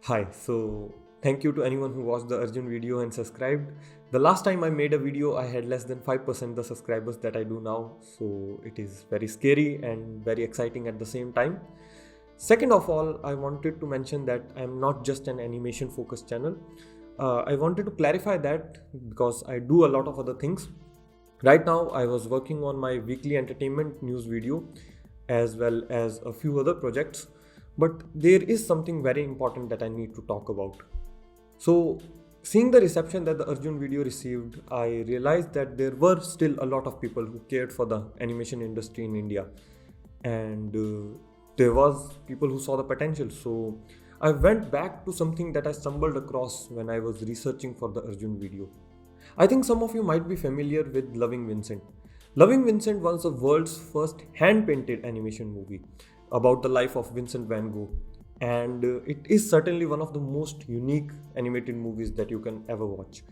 Hi, so thank you to anyone who watched the Arjun video and subscribed. The last time I made a video, I had less than 5% the subscribers that I do now, so it is very scary and very exciting at the same time. Second of all, I wanted to mention that I am not just an animation focused channel. I wanted to clarify that because I do a lot of other things. Right now, I was working on my weekly entertainment news video as well as a few other projects, but there is something very important that I need to talk about. So, seeing the reception that the Arjun video received, I realized that there were still a lot of people who cared for the animation industry in India, and there was people who saw the potential. So, I went back to something that I stumbled across when I was researching for the Arjun video. I think some of you might be familiar with Loving Vincent. Loving Vincent was the world's first hand painted animation movie about the life of Vincent van Gogh, and it is certainly one of the most unique animated movies that you can ever watch.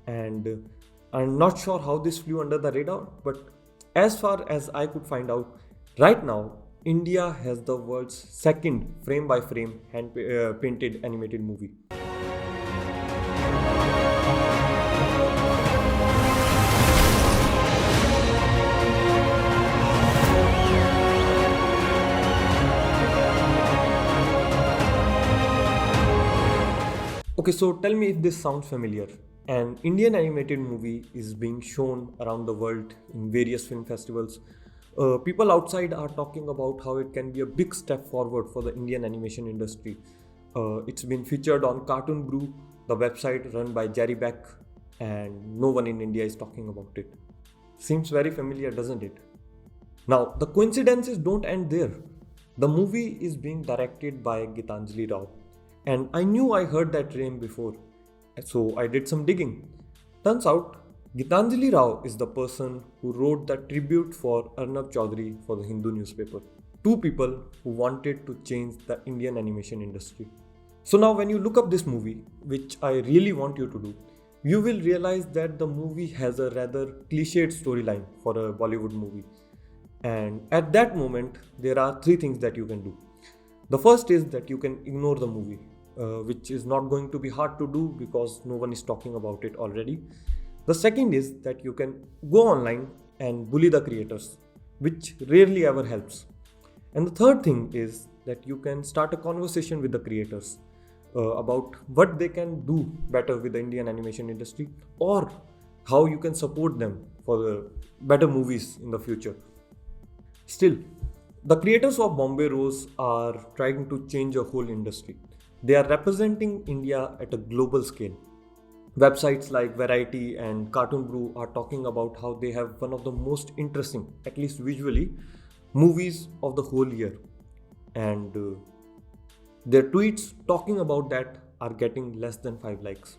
And I'm not sure how this flew under the radar, but as far as I could find out, right now India has the world's second frame by frame hand painted animated movie. Okay, so tell me if this sounds familiar. An Indian animated movie is being shown around the world in various film festivals. People outside are talking about how it can be a big step forward for the Indian animation industry. It's been featured on Cartoon Brew, the website run by Jerry Beck, and no one in India is talking about it. Seems very familiar, doesn't it? Now, the coincidences don't end there. The movie is being directed by Gitanjali Rao, and I knew I heard that name before, so I did some digging. Turns out, Gitanjali Rao is the person who wrote the tribute for Arnab Chaudhary for the Hindu newspaper. Two people who wanted to change the Indian animation industry. So now when you look up this movie, which I really want you to do, you will realize that the movie has a rather cliched storyline for a Bollywood movie. And at that moment, there are three things that you can do. The first is that you can ignore the movie, which is not going to be hard to do because no one is talking about it already. The second is that you can go online and bully the creators, which rarely ever helps. And the third thing is that you can start a conversation with the creators about what they can do better with the Indian animation industry or how you can support them for the better movies in the future. Still, the creators of Bombay Rose are trying to change a whole industry. They are representing India at a global scale. Websites like Variety and Cartoon Brew are talking about how they have one of the most interesting, at least visually, movies of the whole year. And their tweets talking about that are getting less than 5 likes.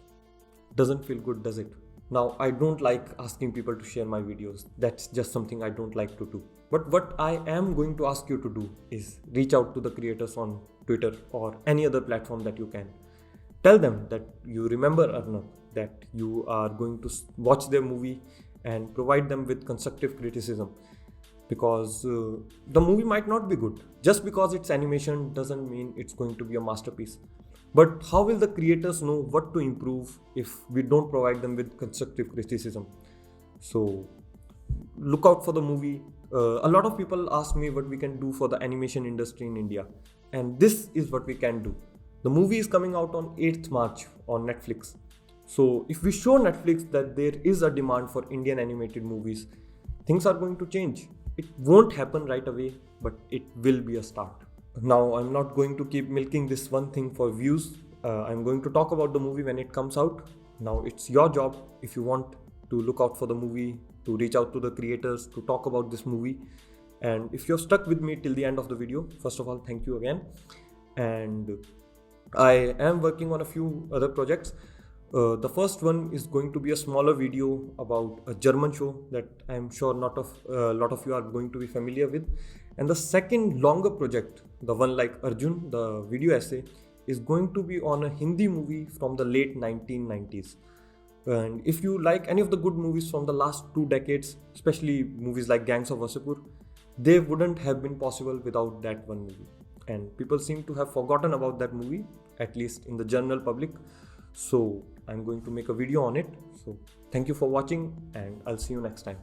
Doesn't feel good, does it? Now, I don't like asking people to share my videos. That's just something I don't like to do. But what I am going to ask you to do is reach out to the creators on Twitter or any other platform that you can. Tell them that you remember Arnab, that you are going to watch their movie and provide them with constructive criticism. Because the movie might not be good. Just because it's animation doesn't mean it's going to be a masterpiece. But how will the creators know what to improve if we don't provide them with constructive criticism? So look out for the movie. A lot of people ask me what we can do for the animation industry in India, and this is what we can do. The movie is coming out on 8th March on Netflix. So if we show Netflix that there is a demand for Indian animated movies, things are going to change. It won't happen right away, but it will be a start. Now, I'm not going to keep milking this one thing for views. I'm going to talk about the movie when it comes out. Now, it's your job if you want to look out for the movie, to reach out to the creators, to talk about this movie. And if you're stuck with me till the end of the video, first of all, thank you again. And I am working on a few other projects. The first one is going to be a smaller video about a German show that I'm sure not of a lot of you are going to be familiar with. And the second longer project, the one like Arjun, the video essay, is going to be on a Hindi movie from the late 1990s. And if you like any of the good movies from the last 2 decades, especially movies like Gangs of Wasseypur, they wouldn't have been possible without that one movie. And people seem to have forgotten about that movie, at least in the general public. So I'm going to make a video on it. So thank you for watching, and I'll see you next time.